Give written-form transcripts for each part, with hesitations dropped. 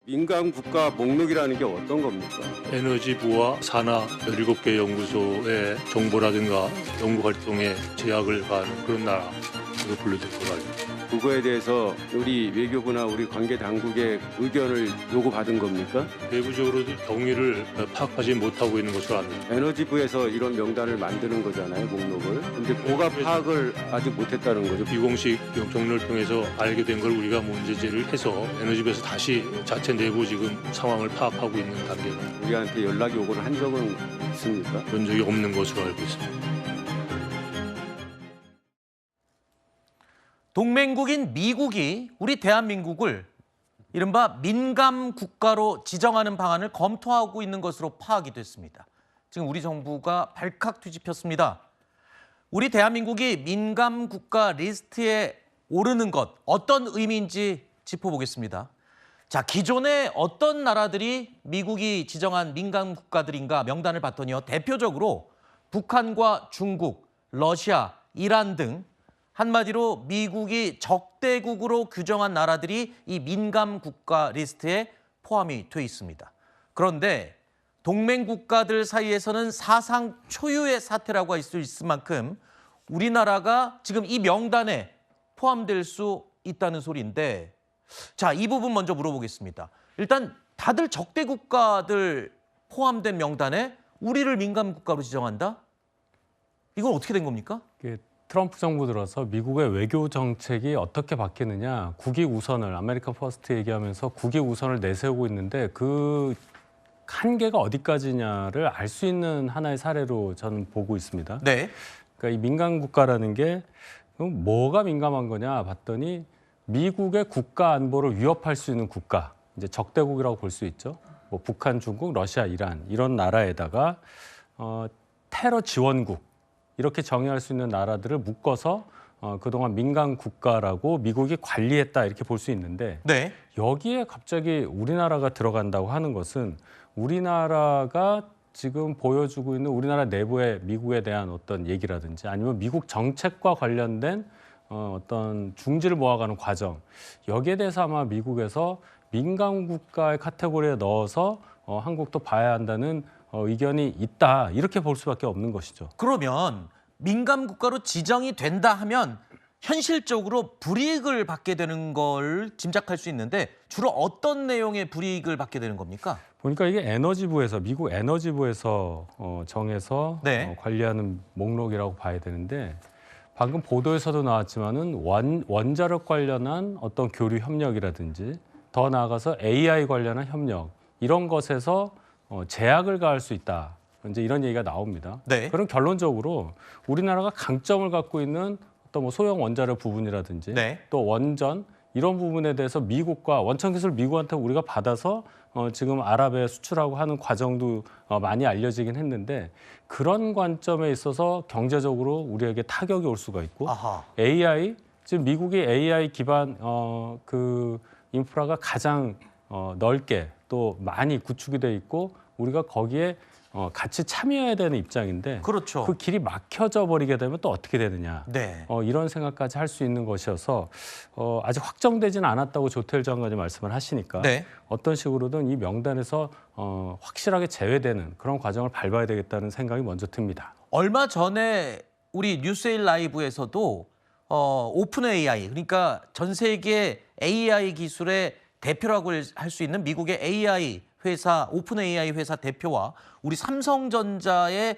민간 국가 목록이라는 게 어떤 겁니까? 에너지부와 산하 17개 연구소의 정보라든가 연구 활동에 제약을 가하는 그런 나라로 분류될 걸로 알고 있습니다. 그거에 대해서 우리 외교부나 우리 관계 당국의 의견을 요구받은 겁니까? 내부적으로도 경위를 파악하지 못하고 있는 것으로 압니다. 에너지부에서 이런 명단을 만드는 거잖아요, 목록을. 근데 그가 파악을 아직 못했다는 거죠. 비공식 경로를 통해서 알게 된 걸 우리가 문제제를 해서 에너지부에서 다시 자체 내부 지금 상황을 파악하고 있는 단계입니다. 우리한테 연락이 오거나 한 적은 있습니까? 그런 적이 없는 것으로 알고 있습니다. 동맹국인 미국이 우리 대한민국을 이른바 민감 국가로 지정하는 방안을 검토하고 있는 것으로 파악이 됐습니다. 지금 우리 정부가 발칵 뒤집혔습니다. 우리 대한민국이 민감 국가 리스트에 오르는 것 어떤 의미인지 짚어보겠습니다. 자, 기존에 어떤 나라들이 미국이 지정한 민감 국가들인가 명단을 봤더니요. 대표적으로 북한과 중국, 러시아, 이란 등 한마디로 미국이 적대국으로 규정한 나라들이 이 민감 국가 리스트에 포함이 돼 있습니다. 그런데 동맹 국가들 사이에서는 사상 초유의 사태라고 할 수 있을 만큼 우리나라가 지금 이 명단에 포함될 수 있다는 소리인데, 자, 이 부분 먼저 물어보겠습니다. 일단 다들 적대 국가들 포함된 명단에 우리를 민감 국가로 지정한다? 이건 어떻게 된 겁니까? 트럼프 정부 들어서 미국의 외교 정책이 어떻게 바뀌느냐, 국익 우선을 아메리카 퍼스트 얘기하면서 국익 우선을 내세우고 있는데 그 한계가 어디까지냐를 알 수 있는 하나의 사례로 저는 보고 있습니다. 네. 그러니까 이 민간 국가라는 게 뭐가 민감한 거냐 봤더니 미국의 국가 안보를 위협할 수 있는 국가, 이제 적대국이라고 볼 수 있죠. 뭐 북한, 중국, 러시아, 이란 이런 나라에다가 테러 지원국 이렇게 정의할 수 있는 나라들을 묶어서 그동안 민간 국가라고 미국이 관리했다 이렇게 볼 수 있는데, 네. 여기에 갑자기 우리나라가 들어간다고 하는 것은 우리나라가 지금 보여주고 있는 우리나라 내부의 미국에 대한 어떤 얘기라든지 아니면 미국 정책과 관련된 어떤 중지를 모아가는 과정, 여기에 대해서 아마 미국에서 민간 국가의 카테고리에 넣어서 한국도 봐야 한다는 의견이 있다, 이렇게 볼 수밖에 없는 것이죠. 그러면 민감 국가로 지정이 된다 하면 현실적으로 불이익을 받게 되는 걸 짐작할 수 있는데 주로 어떤 내용의 불이익을 받게 되는 겁니까? 보니까 이게 에너지부에서, 미국 에너지부에서 정해서 네. 관리하는 목록이라고 봐야 되는데, 방금 보도에서도 나왔지만은 원자력 관련한 어떤 교류 협력이라든지 더 나아가서 AI 관련한 협력, 이런 것에서 제약을 가할 수 있다, 이제 이런 얘기가 나옵니다. 네. 그럼 결론적으로 우리나라가 강점을 갖고 있는 어떤 뭐 소형 원자력 부분이라든지 네. 또 원전 이런 부분에 대해서 미국과 원천 기술 미국한테 우리가 받아서 지금 아랍에 수출하고 하는 과정도 많이 알려지긴 했는데, 그런 관점에 있어서 경제적으로 우리에게 타격이 올 수가 있고, 아하. AI, 지금 미국이 AI 기반 그 인프라가 가장 넓게 또 많이 구축이 돼 있고 우리가 거기에 같이 참여해야 되는 입장인데, 그렇죠. 그 길이 막혀져 버리게 되면 또 어떻게 되느냐, 네. 이런 생각까지 할 수 있는 것이어서 아직 확정되지는 않았다고 조태일 장관이 말씀을 하시니까 네. 어떤 식으로든 이 명단에서 확실하게 제외되는 그런 과정을 밟아야 되겠다는 생각이 먼저 듭니다. 얼마 전에 우리 뉴스에일 라이브에서도 오픈 AI, 그러니까 전 세계 AI 기술의 대표라고 할 수 있는 미국의 AI 회사, 오픈 AI 회사 대표와 우리 삼성전자의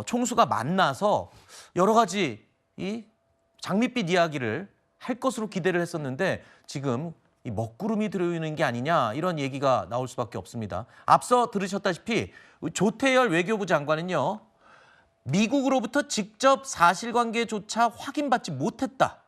총수가 만나서 여러 가지 이 장밋빛 이야기를 할 것으로 기대를 했었는데 지금 이 먹구름이 들어있는 게 아니냐, 이런 얘기가 나올 수밖에 없습니다. 앞서 들으셨다시피 조태열 외교부 장관은요, 미국으로부터 직접 사실관계조차 확인받지 못했다,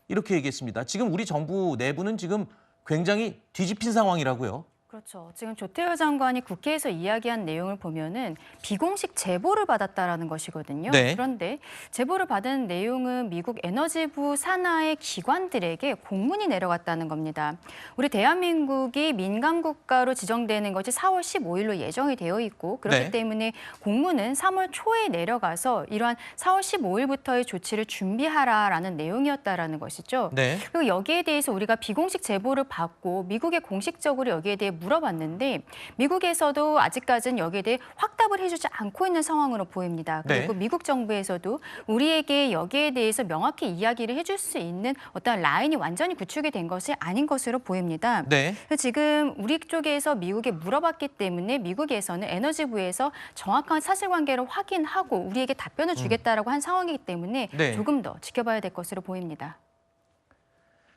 이렇게 얘기했습니다. 지금 우리 정부 내부는 지금 굉장히 뒤집힌 상황이라고요. 그렇죠. 지금 조태열 장관이 국회에서 이야기한 내용을 보면은 비공식 제보를 받았다라는 것이거든요. 네. 그런데 제보를 받은 내용은 미국 에너지부 산하의 기관들에게 공문이 내려갔다는 겁니다. 우리 대한민국이 민감 국가로 지정되는 것이 4월 15일로 예정이 되어 있고 그렇기 네. 때문에 공문은 3월 초에 내려가서 이러한 4월 15일부터의 조치를 준비하라라는 내용이었다라는 것이죠. 네. 그리고 여기에 대해서 우리가 비공식 제보를 받고 미국에 공식적으로 여기에 대해 물어봤는데 미국에서도 아직까지는 여기에 대해 확답을 해주지 않고 있는 상황으로 보입니다. 그리고 네. 미국 정부에서도 우리에게 여기에 대해서 명확히 이야기를 해줄 수 있는 어떤 라인이 완전히 구축이 된 것이 아닌 것으로 보입니다. 네. 그래서 지금 우리 쪽에서 미국에 물어봤기 때문에 미국에서는 에너지부에서 정확한 사실관계를 확인하고 우리에게 답변을 주겠다라고 한 상황이기 때문에 네. 조금 더 지켜봐야 될 것으로 보입니다.